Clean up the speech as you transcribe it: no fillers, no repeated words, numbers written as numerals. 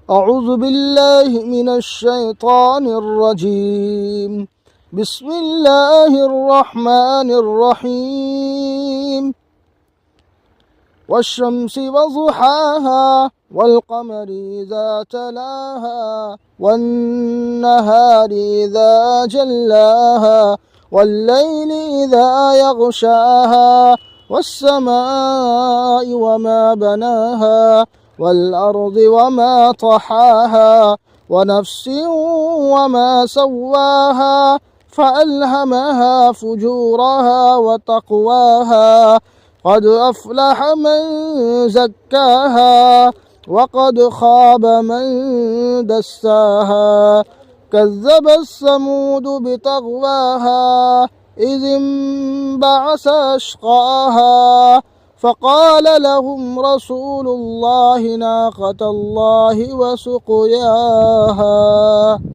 أعوذ بالله من الشيطان الرجيم. بسم الله الرحمن الرحيم. والشمس وضحاها والقمر إذا تلاها والنهار إذا جلاها والليل إذا يغشاها والسماء وما بناها والأرض وما طحاها ونفس وما سواها فألهمها فجورها وتقواها قد أفلح من زكاها وقد خاب من دساها كذب الثمود بطغواها إذ انبعث أشقاها فقال لهم رسول الله ناقة الله وسقياها